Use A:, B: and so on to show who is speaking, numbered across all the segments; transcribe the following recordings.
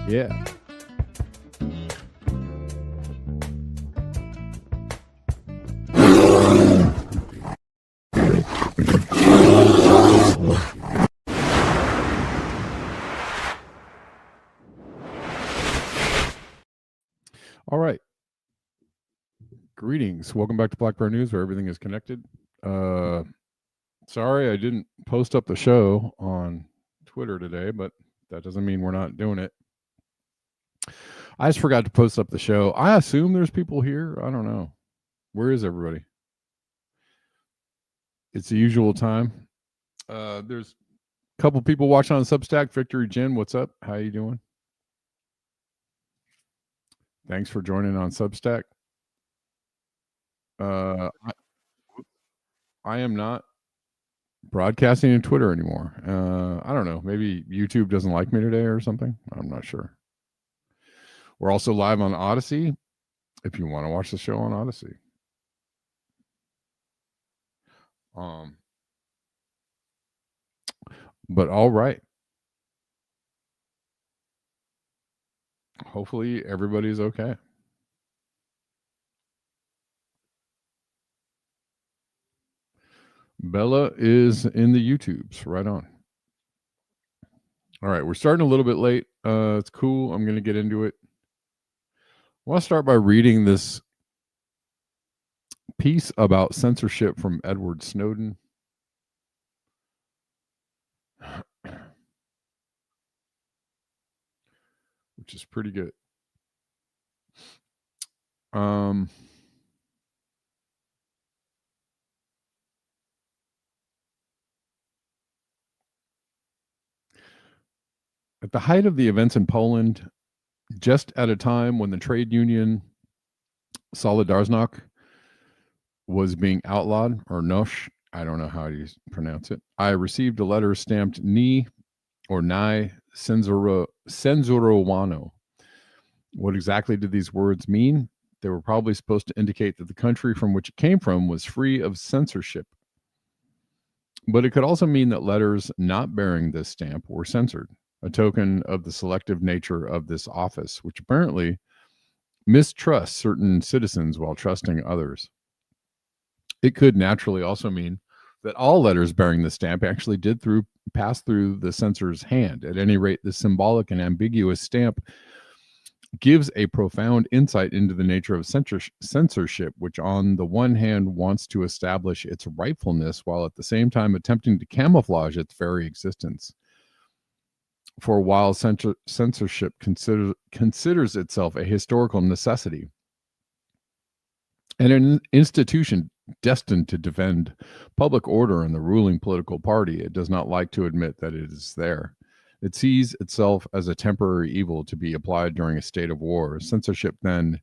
A: Yeah. All right. Greetings. Welcome back to Black Bear News, where everything is connected. Sorry I didn't post up the show on Twitter today, but that doesn't mean we're not doing it. I just forgot to post up the show. I assume there's people here. I don't know. Where is everybody? It's the usual time. There's a couple people watching on Substack. Victory Jen, what's up? How you doing? Thanks for joining on Substack. I am not broadcasting on Twitter anymore. I don't know. Maybe YouTube doesn't like me today or something. I'm not sure. We're also live on Odyssey if you want to watch the show on Odyssey. But all right. Hopefully everybody's okay. Bella is in the YouTubes. Right on. All right. We're starting a little bit late. It's cool. I'm going to get into it. I want to start by reading this piece about censorship from Edward Snowden. Which is pretty good. At the height of the events in Poland, just at a time when the trade union Solidarność was being outlawed, or Nosh, I don't know how you pronounce it, I received a letter stamped Ni or Nai Cenzurowano. What exactly did these words mean? They were probably supposed to indicate that the country from which it came from was free of censorship. But it could also mean that letters not bearing this stamp were censored, a token of the selective nature of this office, which apparently mistrusts certain citizens while trusting others. It could naturally also mean that all letters bearing the stamp actually did pass through the censor's hand. At any rate, the symbolic and ambiguous stamp gives a profound insight into the nature of censorship, which on the one hand wants to establish its rightfulness while at the same time attempting to camouflage its very existence. For while censorship considers itself a historical necessity and an institution destined to defend public order and the ruling political party, it does not like to admit that it is there. It sees itself as a temporary evil to be applied during a state of war. Censorship, then,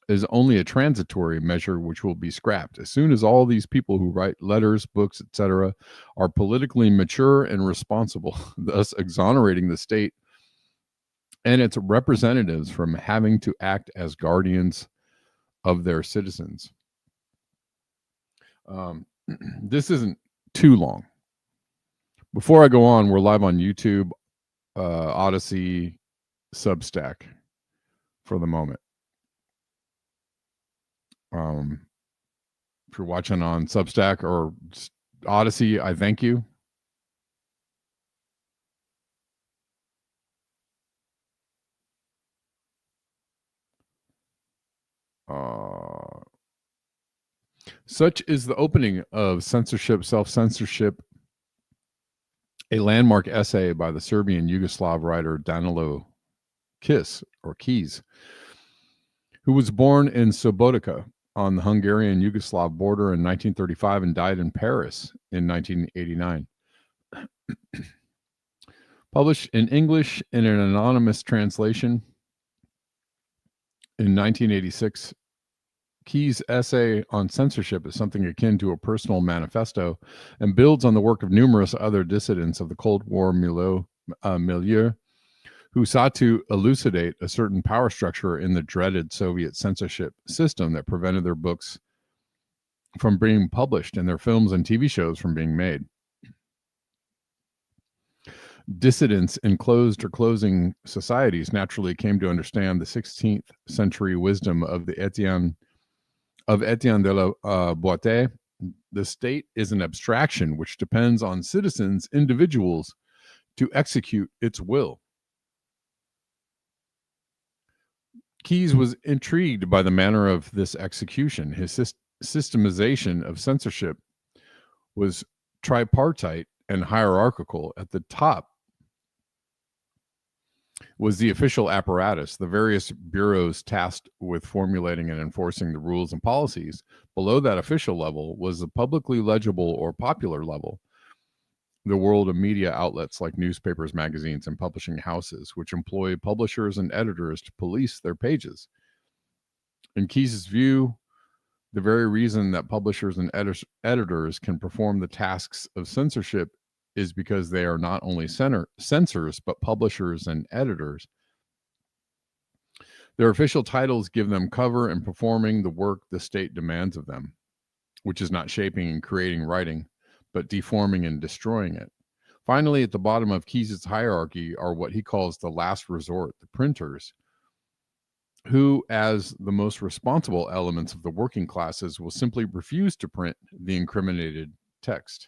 A: is only a transitory measure which will be scrapped. As soon as all these people who write letters, books, etc., are politically mature and responsible, thus exonerating the state and its representatives from having to act as guardians of their citizens. This isn't too long. Before I go on, we're live on YouTube, Odyssey, Substack for the moment. If you're watching on Substack or Odyssey, I thank you. Such is the opening of Censorship, Self-Censorship, a landmark essay by the Serbian Yugoslav writer Danilo Keys, who was born in Subotica on the Hungarian-Yugoslav border in 1935 and died in Paris in 1989. Published in English in an anonymous translation in 1986, Key's essay on censorship is something akin to a personal manifesto and builds on the work of numerous other dissidents of the Cold War milieu who sought to elucidate a certain power structure in the dreaded Soviet censorship system that prevented their books from being published and their films and TV shows from being made. Dissidents in closed or closing societies naturally came to understand the 16th century wisdom of Etienne de la Boite. The state is an abstraction which depends on citizens, individuals, to execute its will. Keyes was intrigued by the manner of this execution. His systemization of censorship was tripartite and hierarchical. At the top was the official apparatus, the various bureaus tasked with formulating and enforcing the rules and policies. Below that official level was the publicly legible or popular level, the world of media outlets like newspapers, magazines, and publishing houses, which employ publishers and editors to police their pages. In Keyes' view, the very reason that publishers and editors can perform the tasks of censorship is because they are not only censors, but publishers and editors. Their official titles give them cover in performing the work the state demands of them, which is not shaping and creating writing, but deforming and destroying it. Finally, at the bottom of Keyes' hierarchy are what he calls the last resort, the printers, who, as the most responsible elements of the working classes, will simply refuse to print the incriminated text.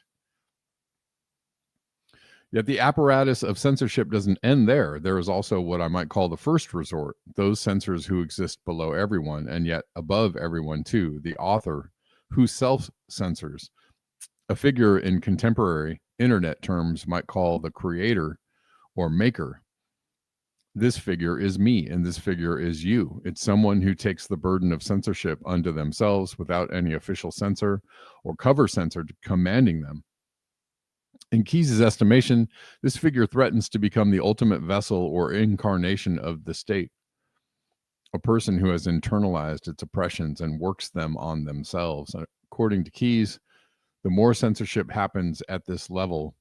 A: Yet the apparatus of censorship doesn't end there. There is also what I might call the first resort, those censors who exist below everyone and yet above everyone too, the author who self-censors, a figure in contemporary internet terms might call the creator or maker. This figure is me, and this figure is you. It's someone who takes the burden of censorship unto themselves without any official censor or cover censor commanding them. In Keyes' estimation, this figure threatens to become the ultimate vessel or incarnation of the state, a person who has internalized its oppressions and works them on themselves. According to Keyes, the more censorship happens at this level,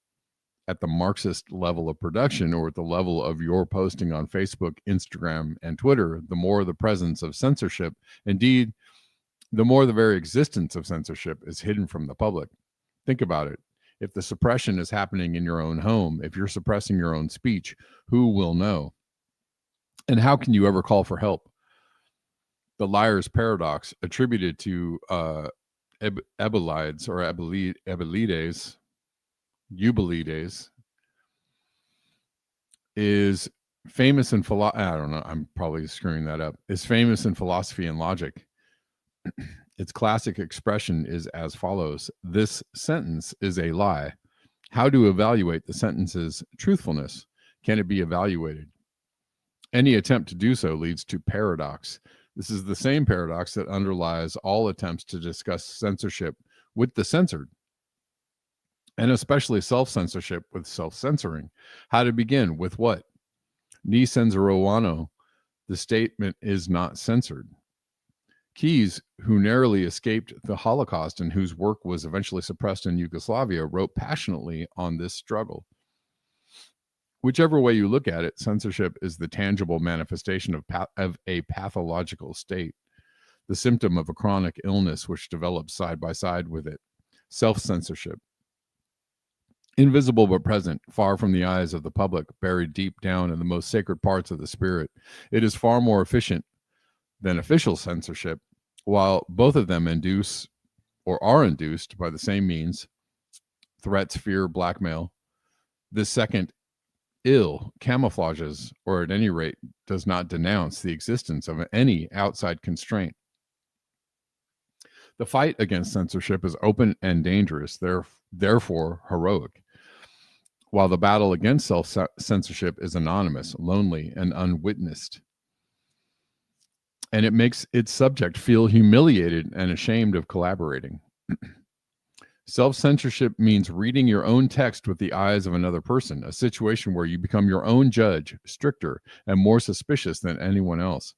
A: at the Marxist level of production, or at the level of your posting on Facebook, Instagram, and Twitter, the more the presence of censorship, indeed, the more the very existence of censorship is hidden from the public. Think about it. If the suppression is happening in your own home, if you're suppressing your own speech, who will know? And how can you ever call for help? The liar's paradox, attributed to Eubulides, is famous in philosophy. I don't know. I'm probably screwing that up. Is famous in philosophy and logic. Its classic expression is as follows: this sentence is a lie. How to evaluate the sentence's truthfulness? Can it be evaluated? Any attempt to do so leads to paradox. This is the same paradox that underlies all attempts to discuss censorship with the censored, and especially self-censorship with self-censoring. How to begin with what? Ni censuro, the statement is not censored. Keyes, who narrowly escaped the Holocaust and whose work was eventually suppressed in Yugoslavia, wrote passionately on this struggle. Whichever way you look at it, censorship is the tangible manifestation of a pathological state, the symptom of a chronic illness which develops side by side with it. Self-censorship. Invisible but present, far from the eyes of the public, buried deep down in the most sacred parts of the spirit. It is far more efficient than official censorship, while both of them induce or are induced by the same means: threats, fear, blackmail. This second ill camouflages, or at any rate does not denounce, the existence of any outside constraint. The fight against censorship is open and dangerous, therefore heroic, while the battle against self-censorship is anonymous, lonely, and unwitnessed. And it makes its subject feel humiliated and ashamed of collaborating. Self-censorship means reading your own text with the eyes of another person, a situation where you become your own judge, stricter and more suspicious than anyone else.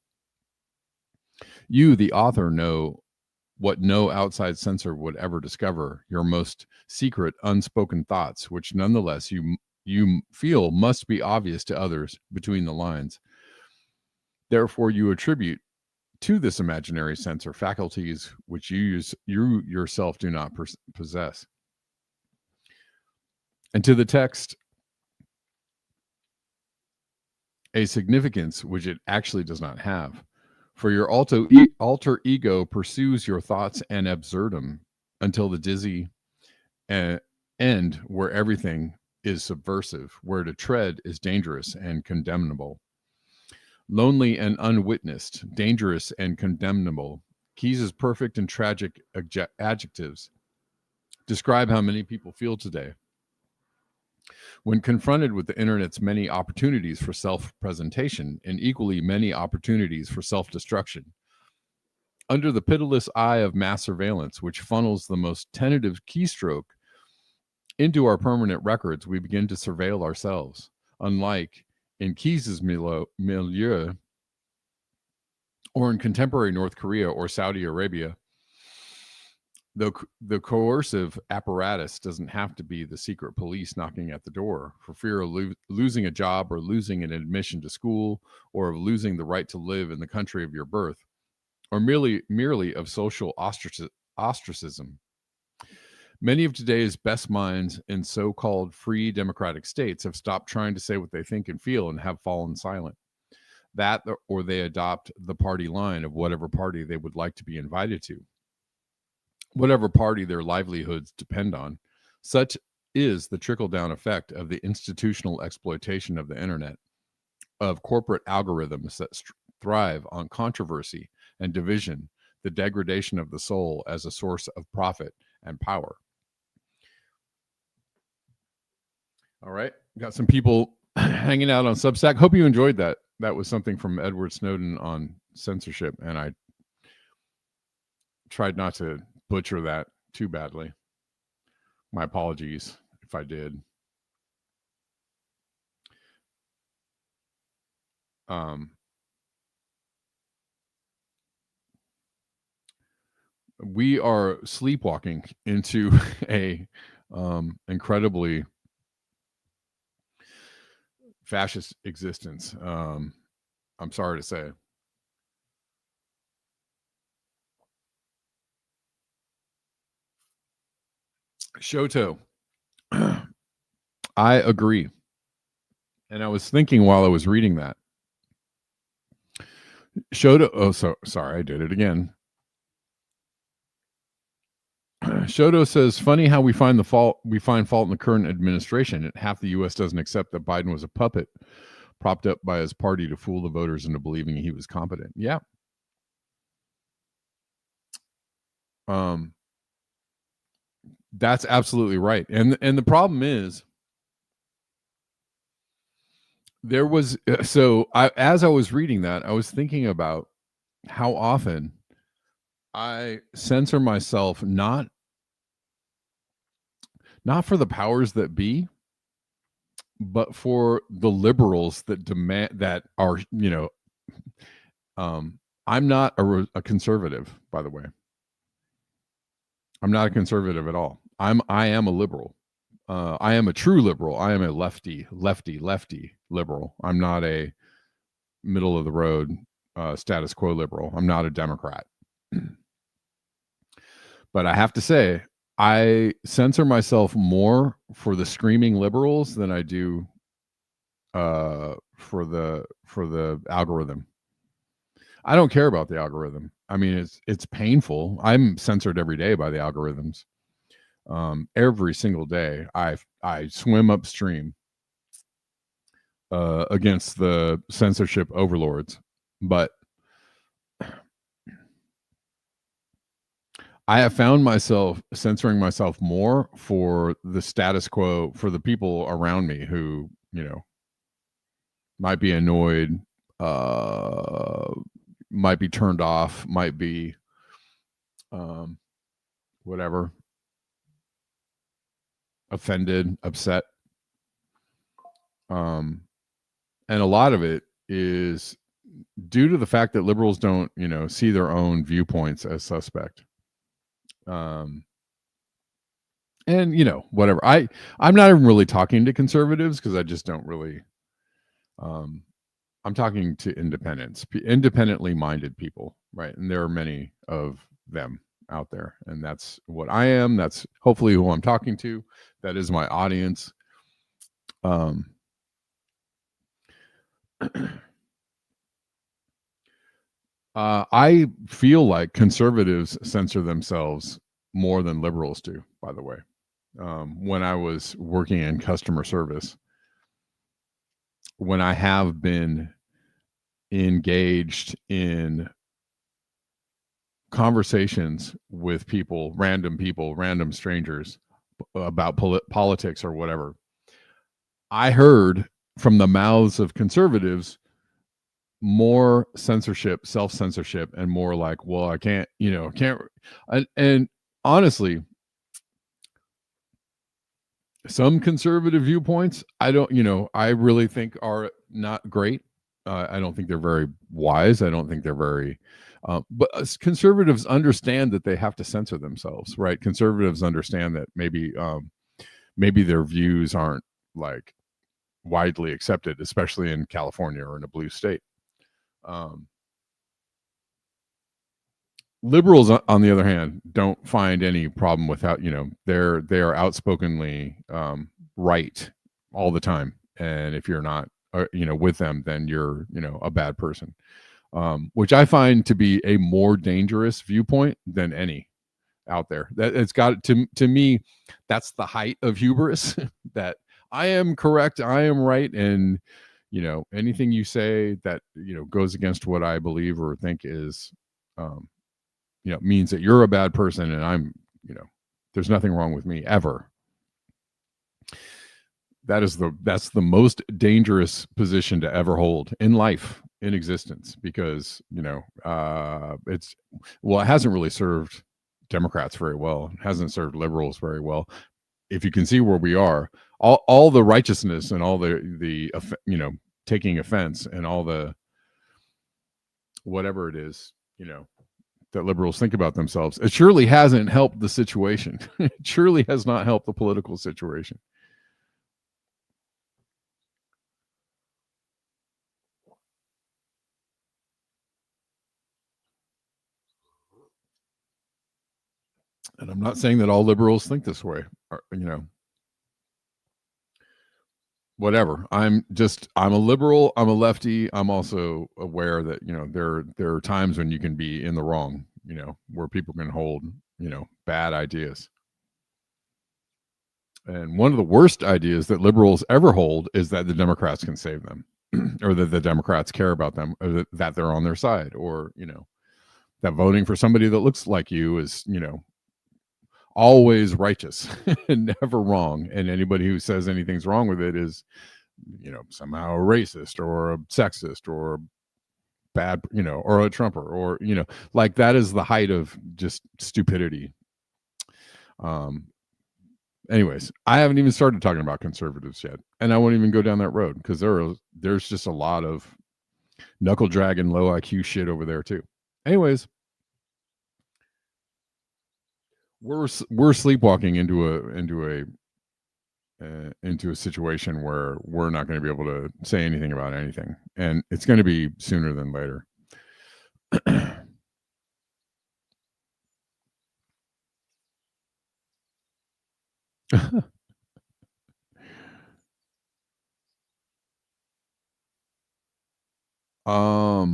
A: You, the author, know what no outside censor would ever discover, your most secret, unspoken thoughts, which nonetheless you feel must be obvious to others between the lines. Therefore, you attribute to this imaginary censor faculties which you yourself do not possess. And to the text, a significance which it actually does not have. For your alter ego pursues your thoughts and absurdum until the dizzy end where everything is subversive, where to tread is dangerous and condemnable. Lonely and unwitnessed, dangerous and condemnable. Keyes' perfect and tragic adjectives describe how many people feel today. When confronted with the internet's many opportunities for self presentation and equally many opportunities for self destruction, under the pitiless eye of mass surveillance, which funnels the most tentative keystroke into our permanent records, we begin to surveil ourselves. Unlike in Keyes' milieu, or in contemporary North Korea or Saudi Arabia, the coercive apparatus doesn't have to be the secret police knocking at the door for fear of losing a job or losing an admission to school or of losing the right to live in the country of your birth, or merely of social ostracism. Many of today's best minds in so-called free democratic states have stopped trying to say what they think and feel and have fallen silent. That or they adopt the party line of whatever party they would like to be invited to, whatever party their livelihoods depend on. Such is the trickle-down effect of the institutional exploitation of the internet, of corporate algorithms that thrive on controversy and division, the degradation of the soul as a source of profit and power. All right, got some people hanging out on Substack. Hope you enjoyed that. That was something from Edward Snowden on censorship, and I tried not to butcher that too badly. My apologies if I did. We are sleepwalking into a incredibly fascist existence. I'm sorry to say. Shoto, I agree. And I was thinking while I was reading that. Sorry, I did it again. Shoto says, funny how we find fault in the current administration. Half the U.S. doesn't accept that Biden was a puppet propped up by his party to fool the voters into believing he was competent. Yeah. That's absolutely right. And the problem is there was, as I was reading that, I was thinking about how often I censor myself, not for the powers that be, but for the liberals that demand that are, I'm not a conservative, by the way. I'm not a conservative at all. I am a liberal. I am a true liberal. I am a lefty liberal. I'm not a middle of the road status quo liberal. I'm not a Democrat. But I have to say, I censor myself more for the screaming liberals than I do for the algorithm. I don't care about the algorithm. I mean, it's painful. I'm censored every day by the algorithms. Every single day, I swim upstream against the censorship overlords, but I have found myself censoring myself more for the status quo, for the people around me who, might be annoyed, might be turned off, might be whatever, offended, upset. And a lot of it is due to the fact that liberals don't, see their own viewpoints as suspect. And whatever. I'm not even really talking to conservatives because I just don't really. I'm talking to independently minded people, right? And there are many of them out there, and that's what I am. That's hopefully who I'm talking to. That is my audience. I feel like conservatives censor themselves more than liberals do, by the way. When I was working in customer service, when I have been engaged in conversations with people, random strangers about politics or whatever, I heard from the mouths of conservatives more censorship, self-censorship, and more like, well, I can't, and honestly, some conservative viewpoints, I really think are not great. I don't think they're very wise. I don't think they're very, but conservatives understand that they have to censor themselves, right? Conservatives understand that maybe their views aren't like widely accepted, especially in California or in a blue state. Liberals, on the other hand, don't find any problem with how they are outspokenly right all the time, and if you're not with them, then you're a bad person, which I find to be a more dangerous viewpoint than any out there. That it's got to me, that's the height of hubris. That I am correct, I am right, and anything you say that goes against what I believe or think is means that you're a bad person, and I'm there's nothing wrong with me ever. That's the most dangerous position to ever hold in life, in existence, because it hasn't really served Democrats very well. It hasn't served liberals very well. If you can see where we are, all the righteousness and all the taking offense and all the whatever it is, that liberals think about themselves, it surely hasn't helped the situation. It surely has not helped the political situation. And I'm not saying that all liberals think this way, or, whatever. I'm a liberal, I'm a lefty. I'm also aware that there are times when you can be in the wrong, where people can hold bad ideas. And one of the worst ideas that liberals ever hold is that the Democrats can save them, or that the Democrats care about them, or that they're on their side, or that voting for somebody that looks like you is always righteous and never wrong, and anybody who says anything's wrong with it is somehow a racist or a sexist or bad, or a Trumper, or like that is the height of just stupidity. Anyways, I haven't even started talking about conservatives yet, and I won't even go down that road, because there's just a lot of knuckle dragging low IQ shit over there too. Anyways, we're sleepwalking into a situation where we're not going to be able to say anything about anything, and it's going to be sooner than later. All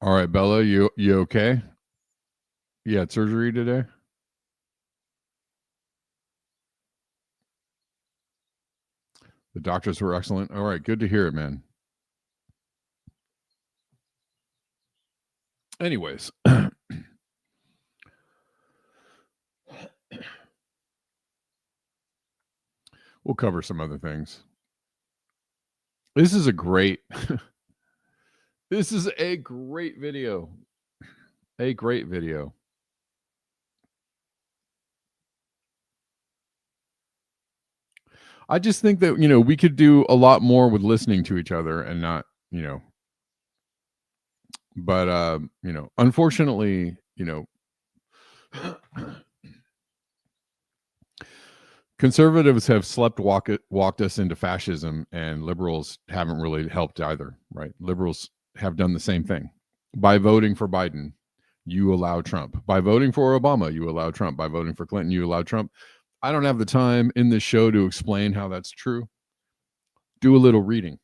A: right, Bella, you okay? You had surgery today? The doctors were excellent. All right, good to hear it, man. Anyways, we'll cover some other things. This is a great this is a great video. A great video. I just think that we could do a lot more with listening to each other and not but unfortunately conservatives have walked us into fascism, and liberals haven't really helped either, right? Liberals have done the same thing. By voting for Biden, you allow Trump. By voting for Obama, you allow Trump. By voting for Clinton, you allow Trump. I don't have the time in this show to explain how that's true. Do a little reading.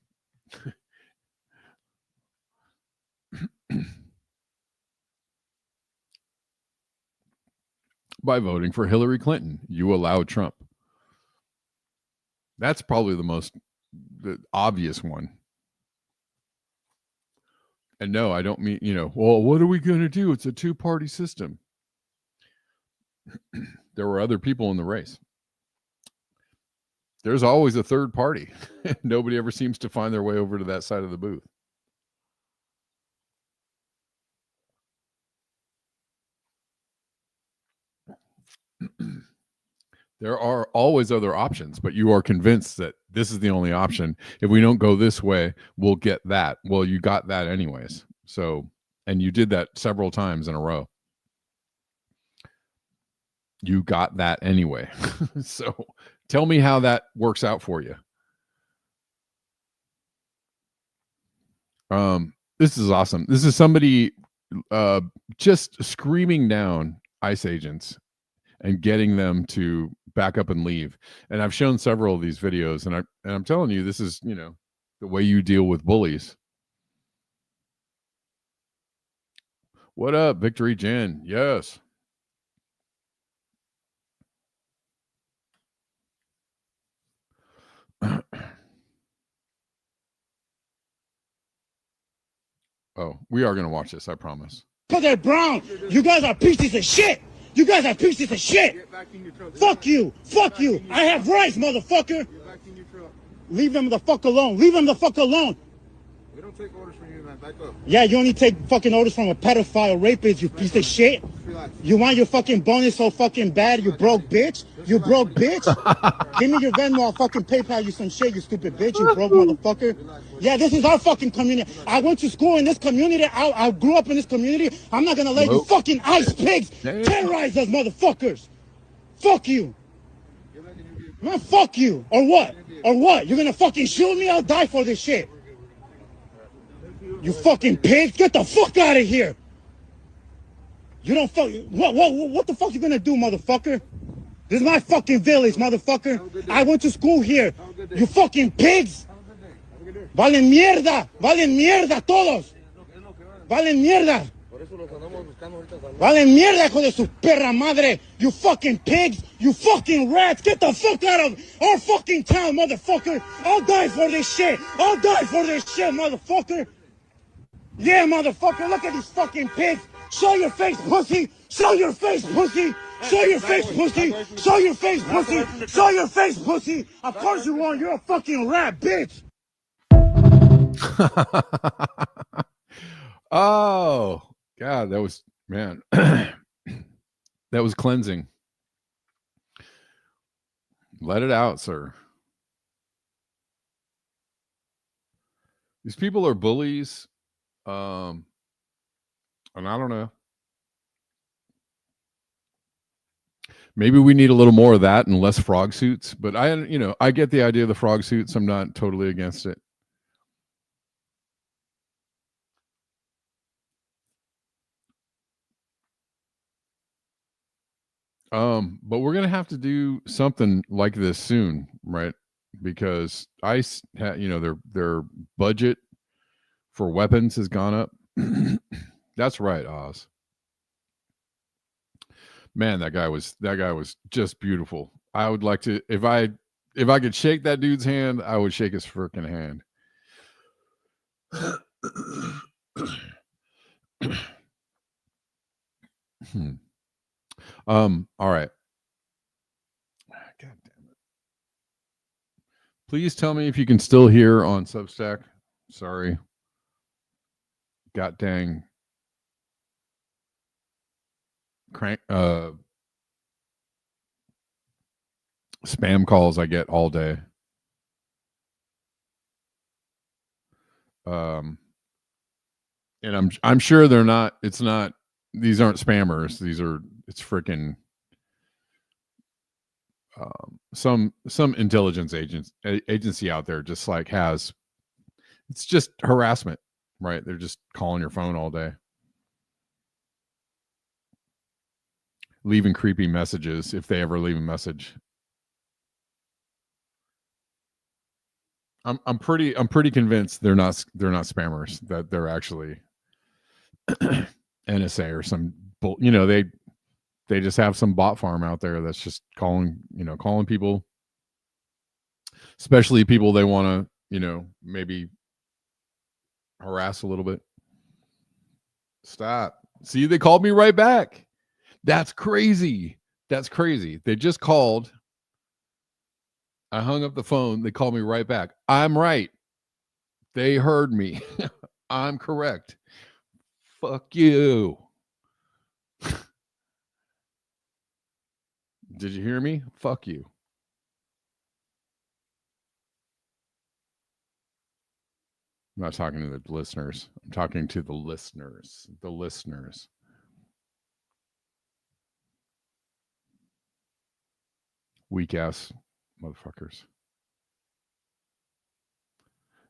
A: By voting for Hillary Clinton, you allowed Trump. That's probably the obvious one. And no, I don't mean, well, what are we going to do? It's a two-party system. There were other people in the race. There's always a third party. Nobody ever seems to find their way over to that side of the booth. There are always other options, but you are convinced that this is the only option. If we don't go this way, we'll get that. Well, you got that anyways. So, and you did that several times in a row. You got that anyway. So tell me how that works out for you. This is awesome. This is somebody just screaming down ICE agents and getting them to back up and leave. And I've shown several of these videos, and I'm telling you, this is, the way you deal with bullies. What up, Victory Jen? Yes. Oh, we are going to watch this, I promise.
B: Because they're brown. You guys are pieces of shit. You guys are pieces of shit. Fuck you. Fuck you. I have rights, motherfucker. Leave them the fuck alone. Leave them the fuck alone.
C: We don't take orders from you, man. Back up.
B: Yeah, you only take fucking orders from a pedophile rapist, you piece of shit. You want your fucking bonus so fucking bad, you broke bitch? You broke bitch? Give me your Venmo, I'll fucking PayPal you some shit, you stupid bitch, you broke motherfucker. Yeah, this is our fucking community. I went to school in this community. I grew up in this community. I'm not gonna let you fucking ICE pigs terrorize us motherfuckers. Fuck you. Man, fuck you. Or what? Or what? You're gonna fucking shoot me? I'll die for this shit. You fucking pigs, get the fuck out of here. You don't fuck, what the fuck you gonna do, motherfucker? This is my fucking village, motherfucker. I went to school here. You fucking pigs. Valen mierda todos. Valen mierda. Valen mierda, hijo de su perra madre. You fucking pigs. You fucking rats. Get the fuck out of our fucking town, motherfucker. I'll die for this shit. I'll die for this shit, motherfucker. Yeah, motherfucker, look at these fucking pigs. Show your face, pussy. Show your face, pussy. Show your face, pussy. Show your face, pussy. Show your face, pussy. Of course you won't. You're a fucking rat, bitch.
A: Oh, God, that was, man, that was cleansing. Let it out, sir. These people are bullies. And I don't know. Maybe we need a little more of that and less frog suits, but I get the idea of the frog suits. I'm not totally against it. But we're going to have to do something like this soon, right? Because ICE, their budget for weapons has gone up. That's right, Oz. Man, that guy was just beautiful. I would like to, if I could shake that dude's hand, I would shake his freaking hand. All right. God damn it. Please tell me if you can still hear on Substack. Sorry. God dang. Spam calls I get all day. And I'm sure they're not, these aren't spammers. It's freaking some intelligence agency out there just like it's just harassment, right? They're just calling your phone all day, leaving creepy messages if they ever leave a message. I'm pretty convinced they're not spammers, that they're actually NSA or some they just have some bot farm out there that's just calling people, especially people they want to, maybe harass a little bit. Stop. See, they called me right back. That's crazy. They just called. I hung up the phone. They called me right back. I'm right. They heard me. I'm correct. Fuck you. Did you hear me? Fuck you. I'm not talking to the listeners. I'm talking to the listeners. The listeners. Weak ass motherfuckers.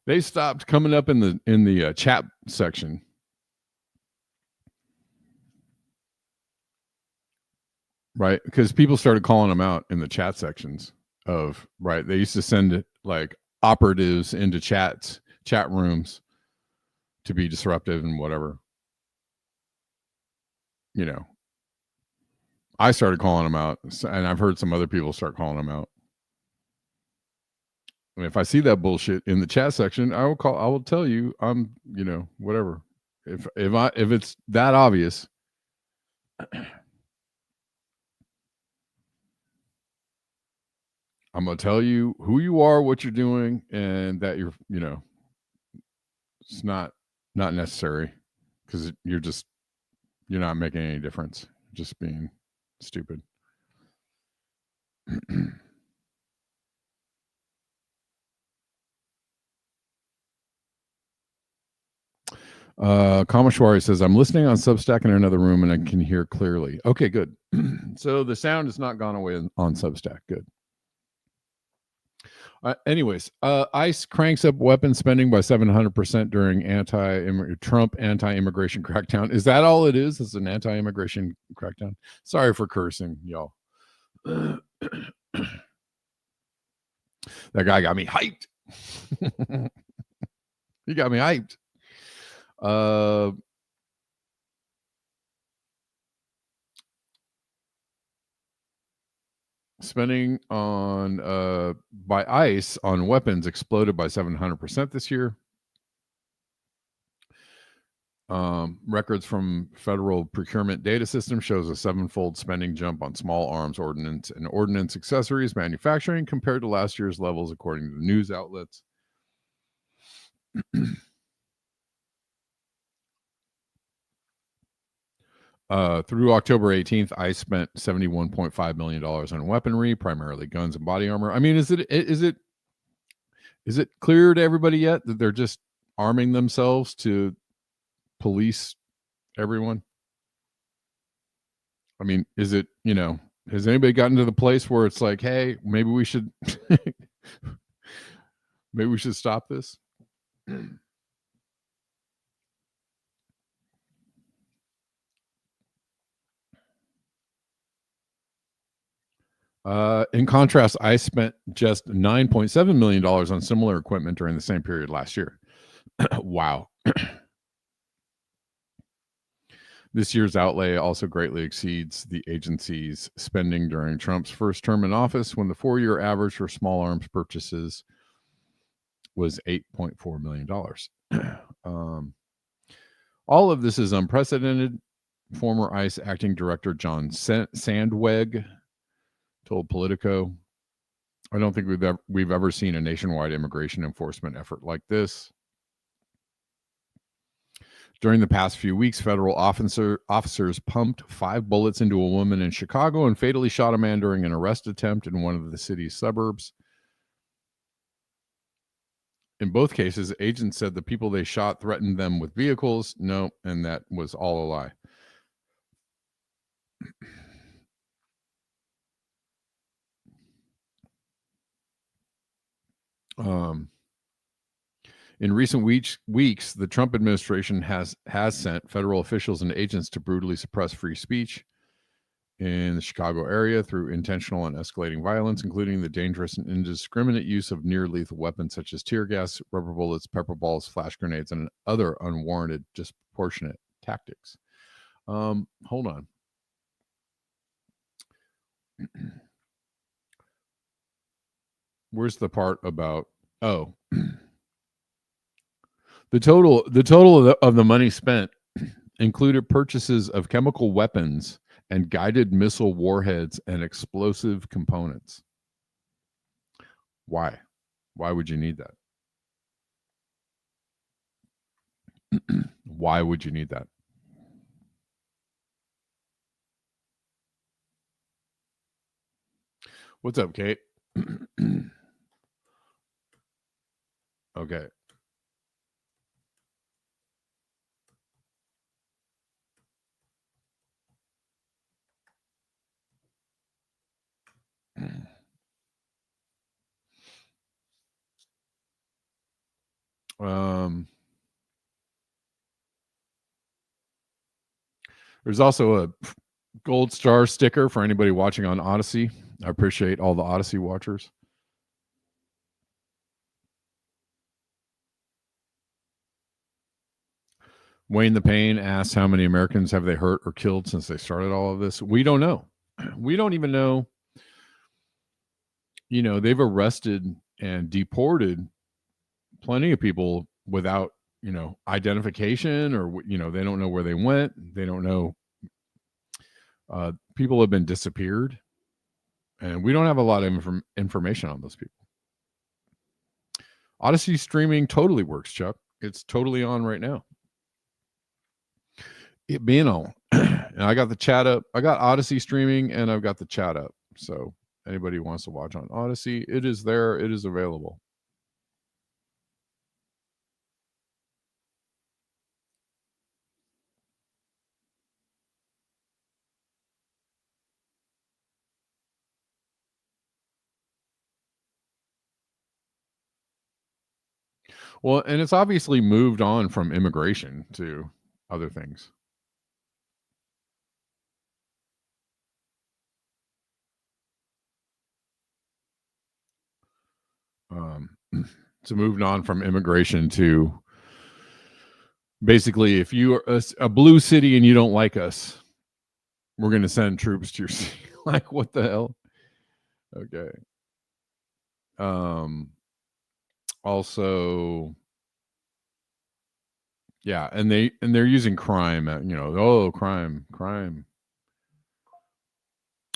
A: They stopped coming up in the chat section. Right? Because people started calling them out in the chat sections of, right? They used to send like operatives into chat rooms to be disruptive and whatever. I started calling them out, and I've heard some other people start calling them out. I mean, if I see that bullshit in the chat section, I will tell you, I'm, whatever. If it's that obvious, I'm gonna tell you who you are, what you're doing, and that you're, it's not necessary, because you're not making any difference. Just being stupid. Kamashwari says, I'm listening on Substack in another room and I can hear clearly. Okay, good. So the sound has not gone away on Substack. Good. Anyways, ICE cranks up weapons spending by 700% during Trump anti-immigration crackdown. Is that all it is? It's an anti-immigration crackdown? Sorry for cursing, y'all. That guy got me hyped. He got me hyped. Spending on by ICE on weapons exploded by 700% this year. Records from federal procurement data system shows a 7-fold spending jump on small arms ordnance and ordnance accessories manufacturing compared to last year's levels, according to the news outlets. Through October 18th, ICE spent $71.5 million on weaponry, primarily guns and body armor. I mean, is it clear to everybody yet that they're just arming themselves to police everyone? I mean, is it, has anybody gotten to the place where it's like, hey, maybe we should stop this? In contrast, I spent just $9.7 million on similar equipment during the same period last year. Wow. This year's outlay also greatly exceeds the agency's spending during Trump's first term in office, when the 4-year average for small arms purchases was $8.4 million. All of this is unprecedented. Former ICE acting director John Sandweg told Politico, I don't think we've ever seen a nationwide immigration enforcement effort like this. During the past few weeks, federal officers pumped 5 bullets into a woman in Chicago and fatally shot a man during an arrest attempt in one of the city's suburbs. In both cases, agents said the people they shot threatened them with vehicles. No, and that was all a lie. In recent weeks, the Trump administration has sent federal officials and agents to brutally suppress free speech in the Chicago area through intentional and escalating violence, including the dangerous and indiscriminate use of near-lethal weapons such as tear gas, rubber bullets, pepper balls, flash grenades, and other unwarranted, disproportionate tactics. Hold on. Where's the part about? Oh, the total of the money spent included purchases of chemical weapons and guided missile warheads and explosive components. Why? Why would you need that? Why would you need that? What's up, Kate? Okay. There's also a gold star sticker for anybody watching on Odyssey. I appreciate all the Odyssey watchers. Wayne the Pain asks how many Americans have they hurt or killed since they started all of this. We don't know. We don't even know. You know, they've arrested and deported plenty of people without, you know, identification, or, you know, they don't know where they went. They don't know. People have been disappeared, and we don't have a lot of information on those people. Odyssey streaming totally works, Chuck. It's totally on right now. It being on. And I got the chat up. I got Odyssey streaming, and I've got the chat up. So anybody who wants to watch on Odyssey, it is there. It is available. Well, and it's obviously moved on from immigration to other things. It's moved on from immigration to basically, if you are a blue city and you don't like us, we're going to send troops to your city. Like, what the hell? Okay. Also, yeah, and they're using crime. You know, crime.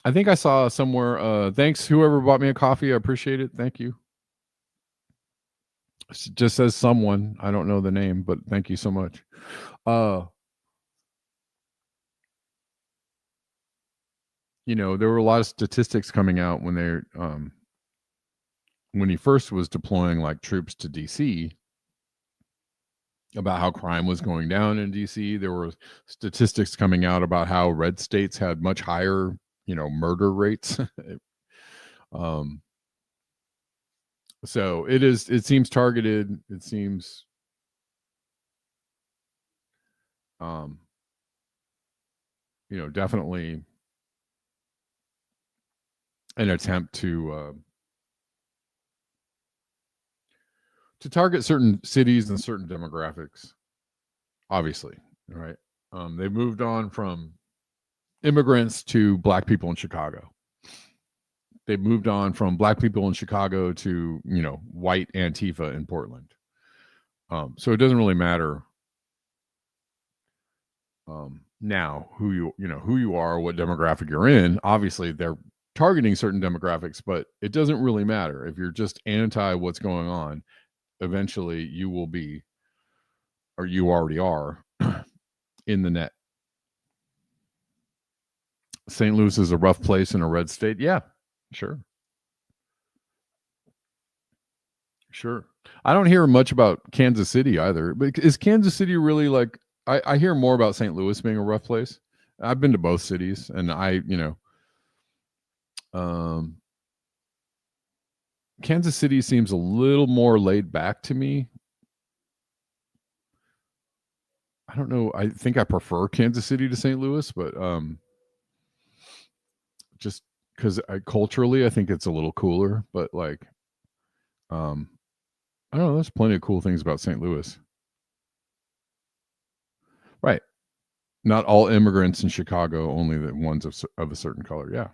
A: I think I saw somewhere. Thanks, whoever bought me a coffee. I appreciate it. Thank you. It just says someone. I don't know the name, but thank you so much. You know, there were a lot of statistics coming out when when he first was deploying like troops to DC about how crime was going down in DC. There were statistics coming out about how red states had much higher, you know, murder rates. So it seems targeted. It seems you know, definitely an attempt to target certain cities and certain demographics. Obviously, right? They've moved on from immigrants to black people in Chicago. They've moved on from black people in Chicago to, you know, white Antifa in Portland. So it doesn't really matter now who you are, what demographic you're in. Obviously, they're targeting certain demographics, but it doesn't really matter. If you're just anti what's going on, eventually you will be, or you already are, in the net. St. Louis is a rough place in a red state. Yeah, sure. I don't hear much about Kansas City either. But is Kansas City really like? I hear more about St. Louis being a rough place. I've been to both cities, and Kansas City seems a little more laid back to me. I don't know. I think I prefer Kansas City to St. Louis, but just because culturally, I think it's a little cooler. But like, I don't know. There's plenty of cool things about St. Louis. Right. Not all immigrants in Chicago, only the ones of a certain color. Yeah.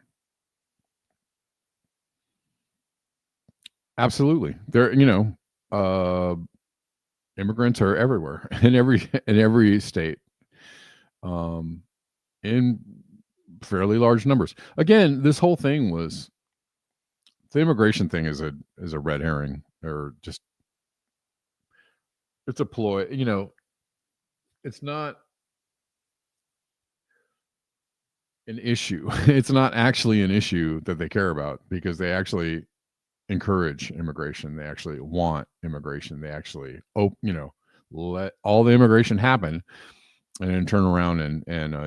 A: Absolutely. There, immigrants are everywhere in every state, in fairly large numbers. Again, this whole thing was the immigration thing is a red herring, or just it's a ploy. It's not an issue. It's not actually an issue that they care about, because they actually encourage immigration. They actually want immigration. They actually let all the immigration happen, and then turn around and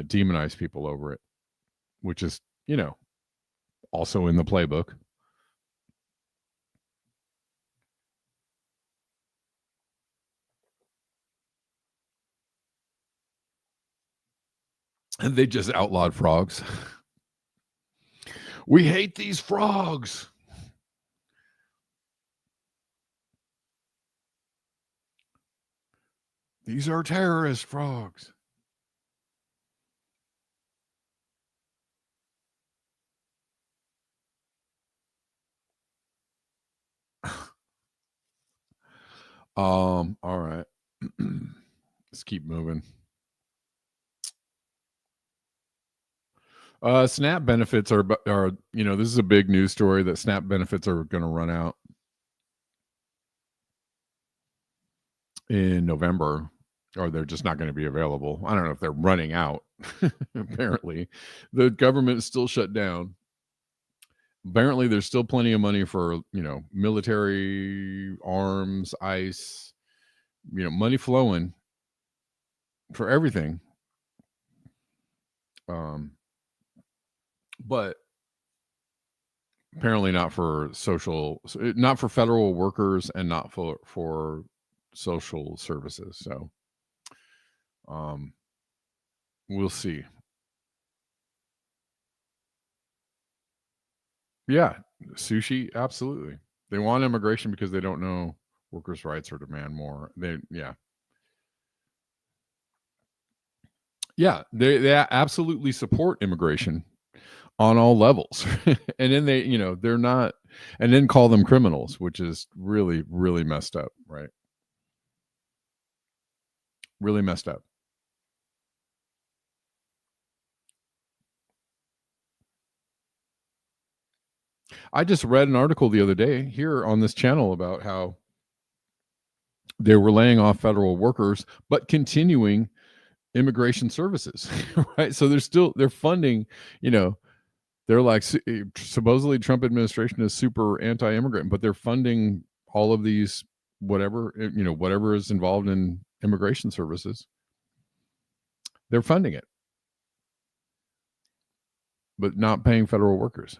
A: demonize people over it, which is also in the playbook. And they just outlawed frogs. We hate these frogs. These are terrorist frogs. All right. Let's keep moving. SNAP benefits are this is a big news story that SNAP benefits are going to run out in November, or they're just not going to be available. I don't know if they're running out. Apparently, the government is still shut down. Apparently, there's still plenty of money for military, arms, ICE, money flowing for everything. But apparently not for federal workers, and not for social services. So, we'll see. Yeah, sushi, absolutely. They want immigration because they don't know workers' rights or demand more. They absolutely support immigration on all levels. And then they're not, and then call them criminals, which is really, really messed up, right? Really messed up. I just read an article the other day here on this channel about how they were laying off federal workers, but continuing immigration services, right? So they're funding, they're like, supposedly Trump administration is super anti-immigrant, but they're funding all of these, whatever is involved in immigration services. They're funding it, but not paying federal workers.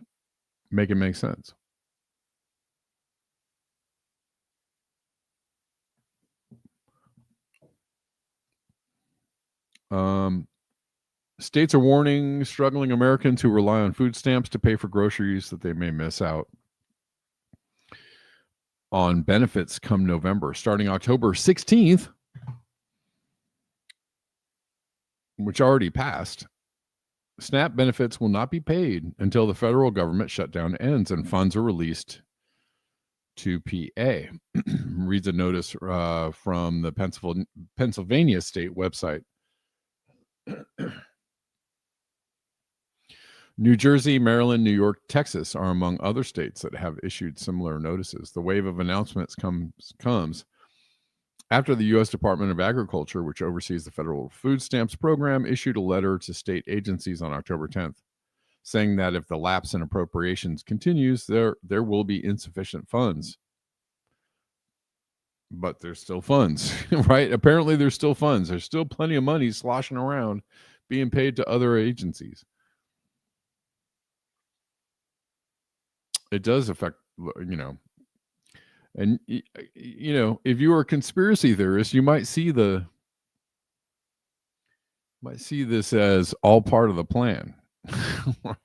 A: Make it make sense. States are warning struggling Americans who rely on food stamps to pay for groceries that they may miss out on benefits come November. Starting October 16th, which already passed, SNAP benefits will not be paid until the federal government shutdown ends and funds are released to PA. Reads a notice from the Pennsylvania state website. New Jersey, Maryland, New York, Texas are among other states that have issued similar notices. The wave of announcements comes after the U.S. Department of Agriculture, which oversees the federal food stamps program, issued a letter to state agencies on October 10th, saying that if the lapse in appropriations continues, there will be insufficient funds. But there's still funds, right? Apparently there's still funds. There's still plenty of money sloshing around being paid to other agencies. It does affect, and if you are a conspiracy theorist, you might see this as all part of the plan. Right?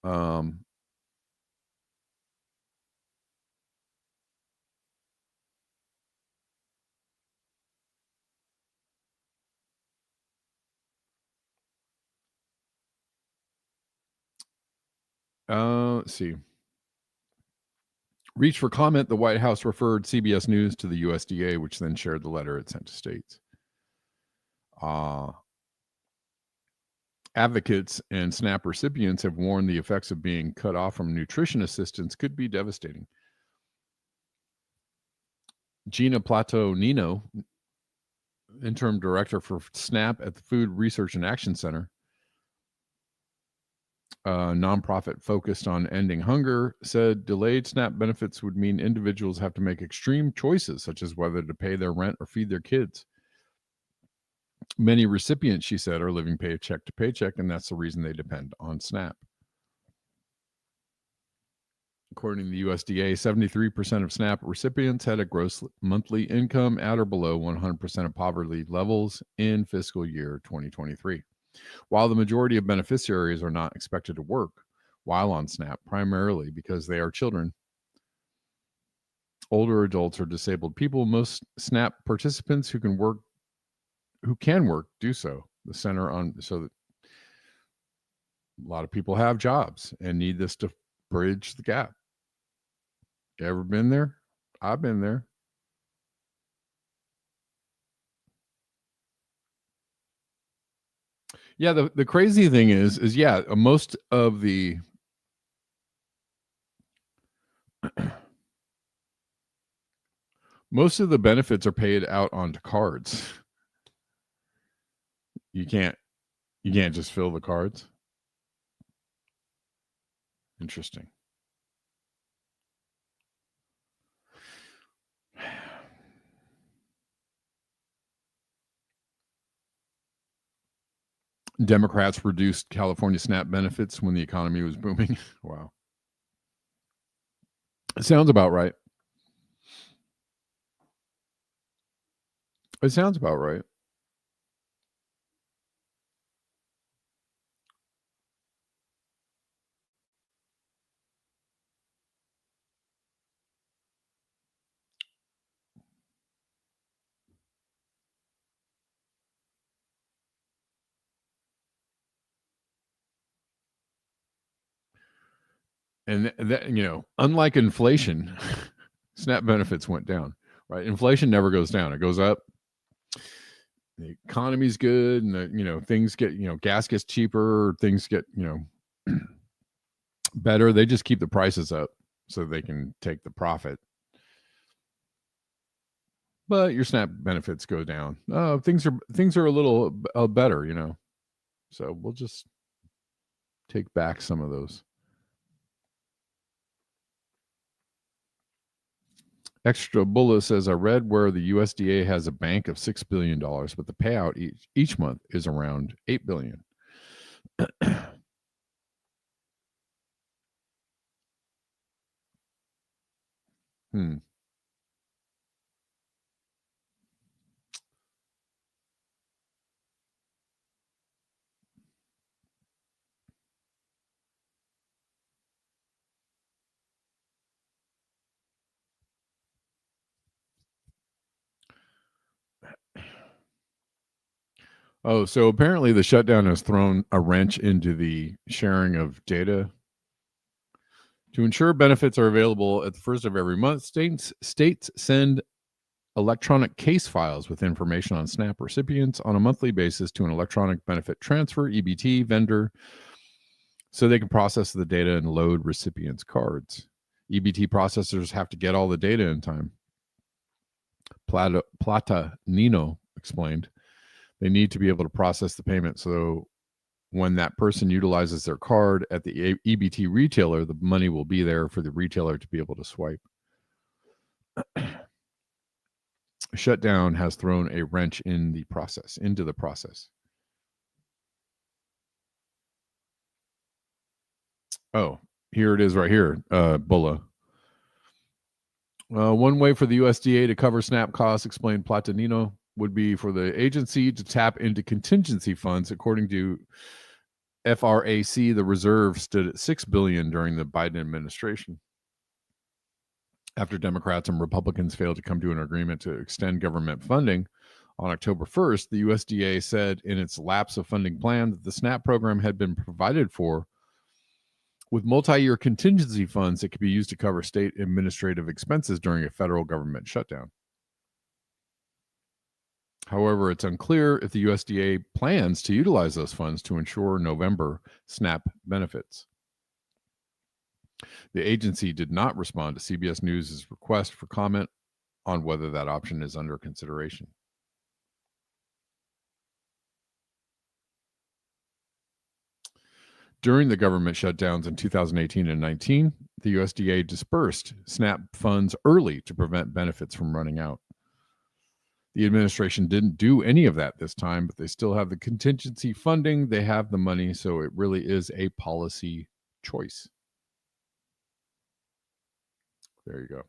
A: Um, let's see. Reached for comment, the White House referred CBS News to the USDA, which then shared the letter it sent to states. Advocates and SNAP recipients have warned the effects of being cut off from nutrition assistance could be devastating. Gina Plato-Nino, interim director for SNAP at the Food Research and Action Center, a nonprofit focused on ending hunger, said delayed SNAP benefits would mean individuals have to make extreme choices, such as whether to pay their rent or feed their kids. Many recipients, she said, are living paycheck to paycheck, and that's the reason they depend on SNAP. According to the USDA, 73% of SNAP recipients had a gross monthly income at or below 100% of poverty levels in fiscal year 2023. While the majority of beneficiaries are not expected to work while on SNAP, primarily because they are children, older adults, or disabled people, most SNAP participants who can work do so. The center on so that a lot of people have jobs and need this to bridge the gap. You ever been there? I've been there. Yeah, the crazy thing is yeah, most of the most of the benefits are paid out onto cards. You can't just fill the cards. Interesting. Democrats reduced California SNAP benefits when the economy was booming. Wow. It sounds about right. It sounds about right. And that, unlike inflation, SNAP benefits went down, right? Inflation never goes down. It goes up. The economy's good, and things get, gas gets cheaper, things get, better. They just keep the prices up so they can take the profit. But your SNAP benefits go down. Things are a little better, So we'll just take back some of those. Extra Bulla says, I read where the USDA has a bank of $6 billion, but the payout each month is around $8 billion. Oh, so apparently the shutdown has thrown a wrench into the sharing of data. To ensure benefits are available at the first of every month, states send electronic case files with information on SNAP recipients on a monthly basis to an electronic benefit transfer EBT vendor so they can process the data and load recipients' cards. EBT processors have to get all the data in time. Plata-Nino explained. They need to be able to process the payment so when that person utilizes their card at the EBT retailer, the money will be there for the retailer to be able to swipe. Shutdown has thrown a wrench into the process. Oh, here it is right here, Bulla. One way for the USDA to cover SNAP costs, explained Platanino, would be for the agency to tap into contingency funds, according to FRAC, the reserve, stood at $6 billion during the Biden administration. After Democrats and Republicans failed to come to an agreement to extend government funding, on October 1st, the USDA said in its lapse of funding plan that the SNAP program had been provided for with multi-year contingency funds that could be used to cover state administrative expenses during a federal government shutdown. However, it's unclear if the USDA plans to utilize those funds to ensure November SNAP benefits. The agency did not respond to CBS News' request for comment on whether that option is under consideration. During the government shutdowns in 2018 and 19, the USDA dispersed SNAP funds early to prevent benefits from running out. The administration didn't do any of that this time, but they still have the contingency funding. They have the money, so it really is a policy choice. There you go.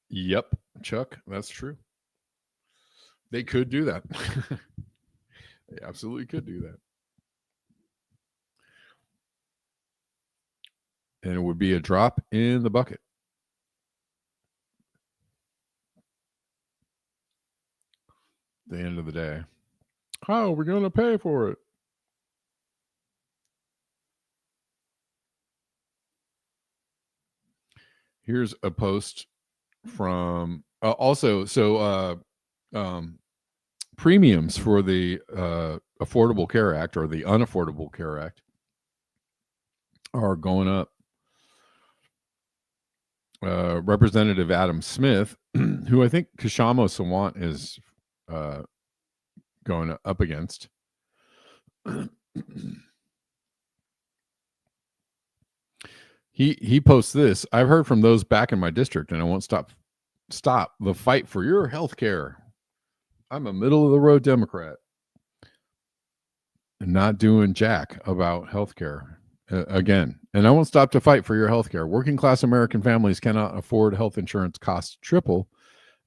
A: Yep, Chuck, that's true. They could do that. They absolutely could do that. And it would be a drop in the bucket. At the end of the day. How are we going to pay for it? Here's a post from premiums for the Affordable Care Act, or the Unaffordable Care Act, are going up. Representative Adam Smith, who I think Kshama Sawant is going up against, he posts this: "I've heard from those back in my district, and I won't stop the fight for your health care. I'm a middle of the road Democrat and not doing jack about health care again. And I won't stop to fight for your health care. Working class American families cannot afford health insurance, costs triple.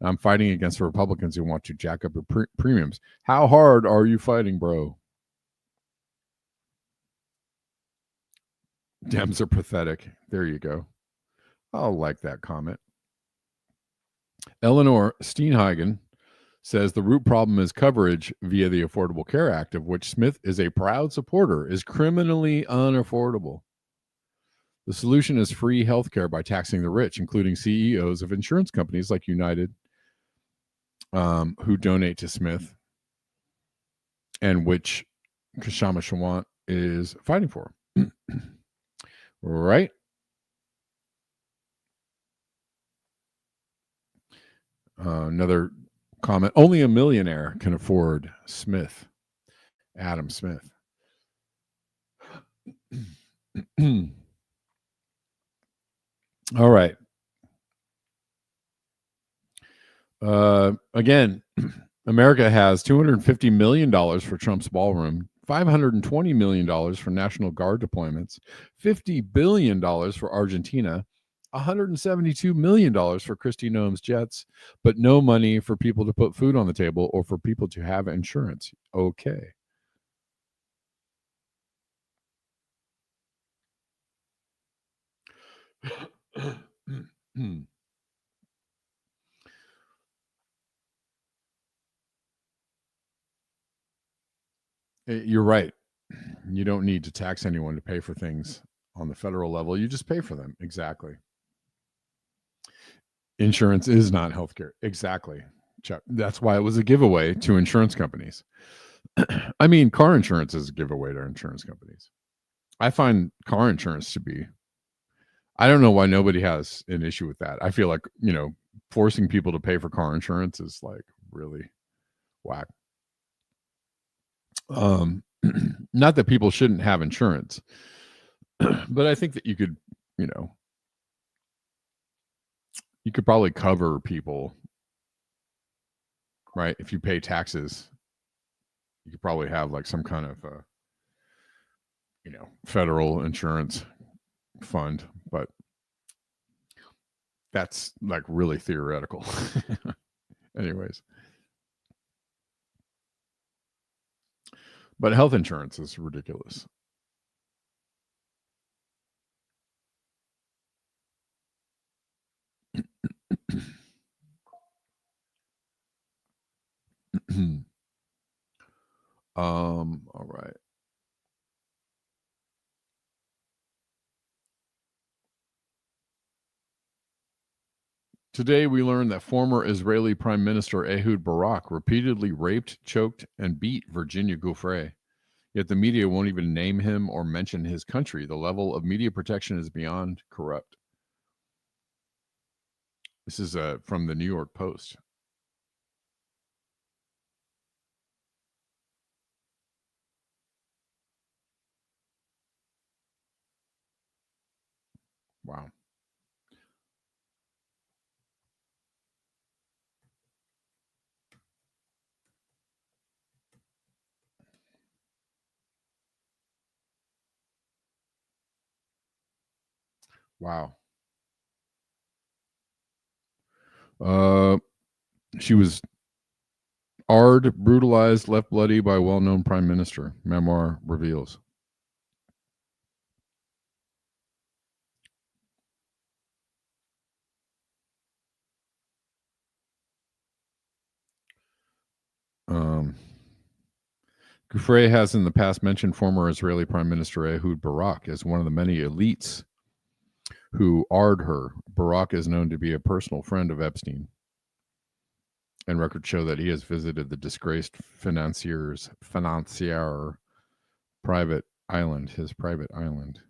A: I'm fighting against the Republicans who want to jack up your premiums. How hard are you fighting, bro? Dems are pathetic." There you go. I'll like that comment. Eleanor Steenhagen says the root problem is coverage via the Affordable Care Act, of which Smith is a proud supporter, is criminally unaffordable. The solution is free health care by taxing the rich, including CEOs of insurance companies like United, who donate to Smith, and which Kshama Sawant is fighting for. Right? Another comment: only a millionaire can afford Smith. Adam Smith. All right. Again, America has $250 million for Trump's ballroom, $520 million for National Guard deployments, $50 billion for Argentina, $172 million for Kristi Noem's jets, but no money for people to put food on the table or for people to have insurance. Okay. You're right. You don't need to tax anyone to pay for things on the federal level. You just pay for them. Exactly. Insurance is not healthcare. Exactly, Chuck. That's why it was a giveaway to insurance companies. I mean, car insurance is a giveaway to insurance companies. I find car insurance to be, I don't know why nobody has an issue with that. I feel like, forcing people to pay for car insurance is like really whack. Not that people shouldn't have insurance, but I think that you could, you could probably cover people, right? If you pay taxes, you could probably have like some kind of, federal insurance fund, but that's like really theoretical. Anyways. But health insurance is ridiculous. All right. Today, we learned that former Israeli Prime Minister Ehud Barak repeatedly raped, choked, and beat Virginia Giuffre. Yet the media won't even name him or mention his country. The level of media protection is beyond corrupt. This is from the New York Post. Wow. Wow. She was brutalized, left bloody by well-known prime minister. Memoir reveals. Giuffre has in the past mentioned former Israeli Prime Minister Ehud Barak as one of the many elites who arred her. Barak is known to be a personal friend of Epstein, and records show that he has visited the disgraced financier private island, his private island.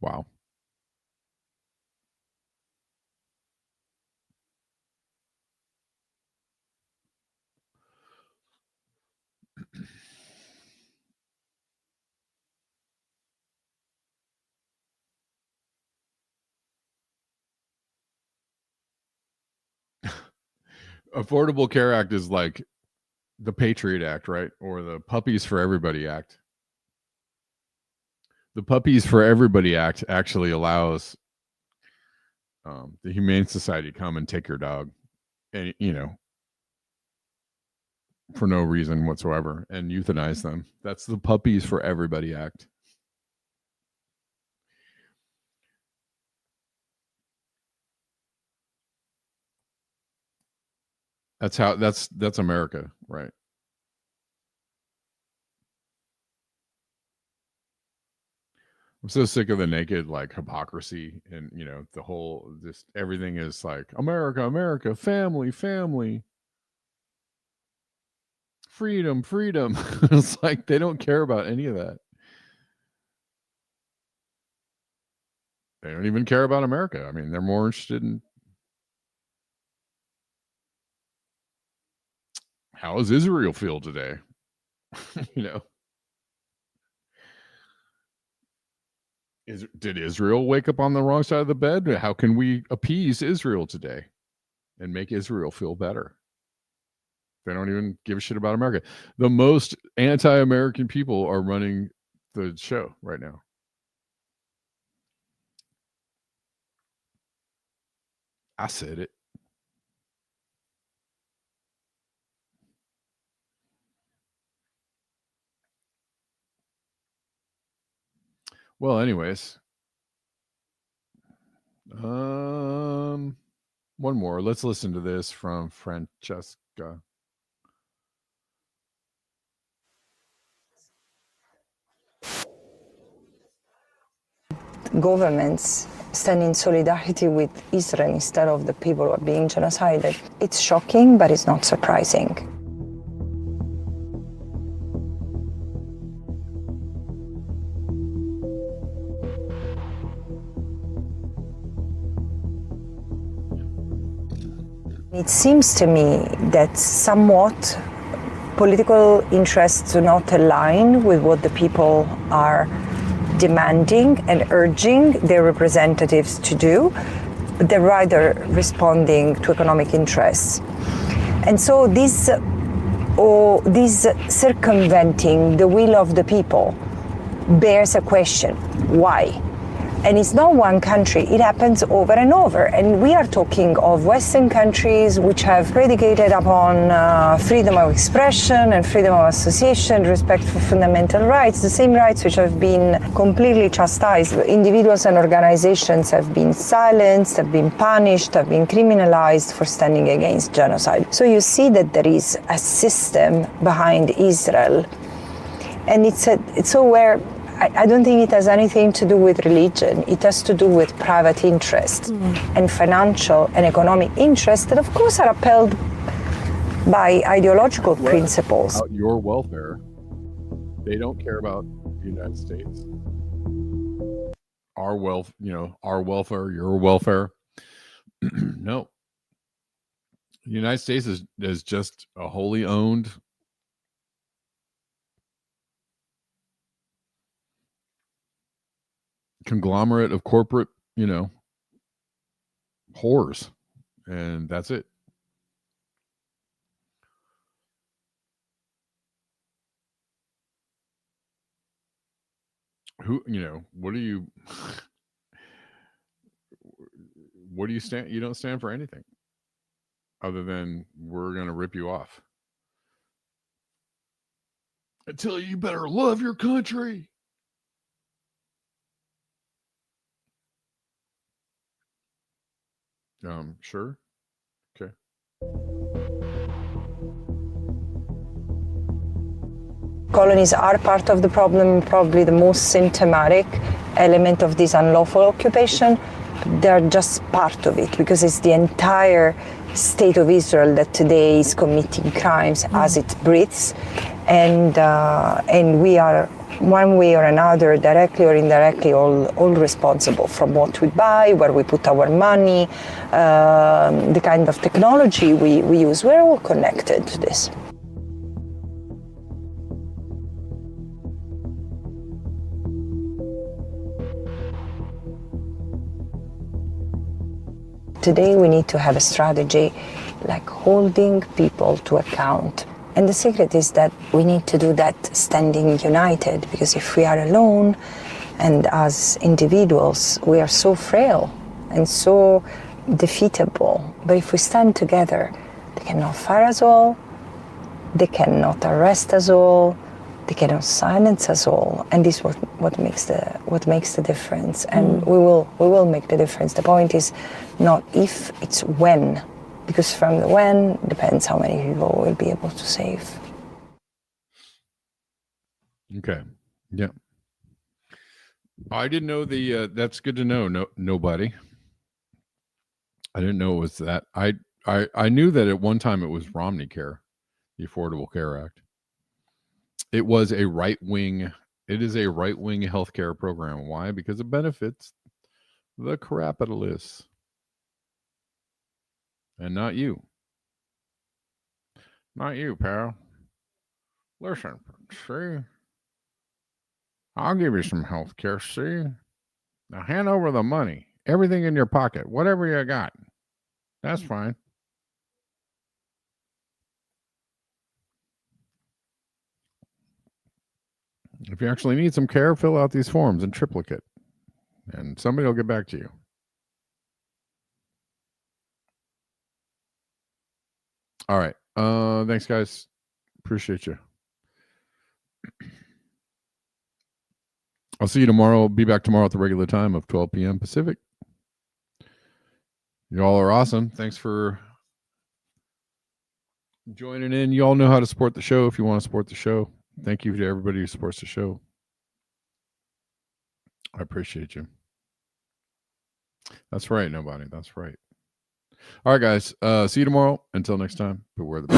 A: Wow. Affordable Care Act is like the Patriot Act, right? Or the Puppies for Everybody Act. The Puppies for Everybody Act actually allows the Humane Society to come and take your dog, and for no reason whatsoever, and euthanize them. That's the Puppies for Everybody Act. That's America, right? I'm so sick of the naked hypocrisy, and the whole everything is like America, family, freedom. It's like they don't care about any of that. They don't even care about America. I mean, they're more interested in how does Israel feel today? Did Israel wake up on the wrong side of the bed? How can we appease Israel today and make Israel feel better? They don't even give a shit about America. The most anti-American people are running the show right now. I said it. Well, anyways, one more. Let's listen to this from Francesca.
D: Governments stand in solidarity with Israel instead of the people who are being genocided. It's shocking, but it's not surprising. It seems to me that somewhat political interests do not align with what the people are demanding and urging their representatives to do. They're rather responding to economic interests. And so this circumventing the will of the people bears a question. Why? And it's not one country, it happens over and over. And we are talking of Western countries which have predicated upon freedom of expression and freedom of association, respect for fundamental rights, the same rights which have been completely chastised. Individuals and organizations have been silenced, have been punished, have been criminalized for standing against genocide. So you see that there is a system behind Israel. And it's so where I don't think it has anything to do with religion. It has to do with private interest and financial and economic interests that, of course, are upheld by ideological principles.
A: About your welfare. They don't care about the United States. Our welfare, your welfare. No. The United States is just a wholly owned conglomerate of corporate, whores, and that's it. What do you stand? You don't stand for anything other than we're going to rip you off. I tell you, you better love your country. Sure. Okay.
D: Colonies are part of the problem, probably the most symptomatic element of this unlawful occupation. They're just part of it because it's the entire state of Israel that today is committing crimes as it breathes. And we are, one way or another, directly or indirectly, all responsible from what we buy, where we put our money, the kind of technology we use. We're all connected to this. Today we need to have a strategy like holding people to account. And the secret is that we need to do that standing united, because if we are alone and as individuals, we are so frail and so defeatable. But if we stand together, they cannot fire us all, they cannot arrest us all, they cannot silence us all. And this is what makes the difference. And we will make the difference. The point is not if, it's when. Because from the when depends how many people we'll be able to save.
A: Okay. Yeah. I didn't know that's good to know. No, nobody. I didn't know it was that. I knew that at one time it was Romney Care, the Affordable Care Act. It is a right-wing healthcare program. Why? Because it benefits the capitalists. And not you. Not you, pal. Listen, see? I'll give you some health care, see? Now hand over the money. Everything in your pocket. Whatever you got. That's fine. If you actually need some care, fill out these forms in triplicate. And somebody will get back to you. All right. Thanks, guys. Appreciate you. I'll see you tomorrow. I'll be back tomorrow at the regular time of 12 p.m. Pacific. You all are awesome. Thanks for joining in. You all know how to support the show if you want to support the show. Thank you to everybody who supports the show. I appreciate you. That's right, nobody. That's right. All right, guys. See you tomorrow. Until next time, beware the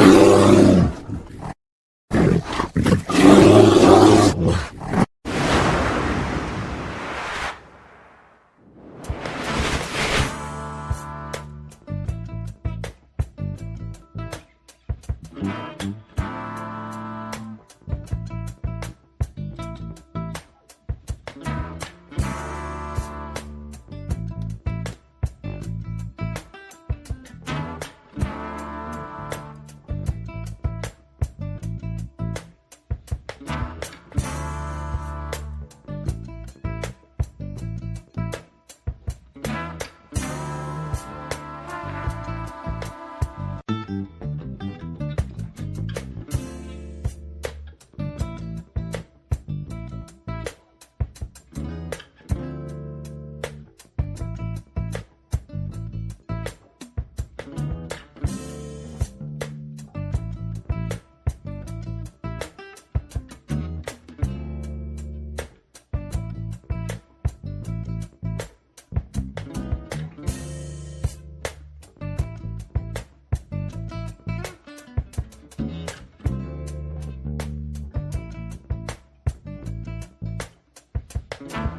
A: Bye.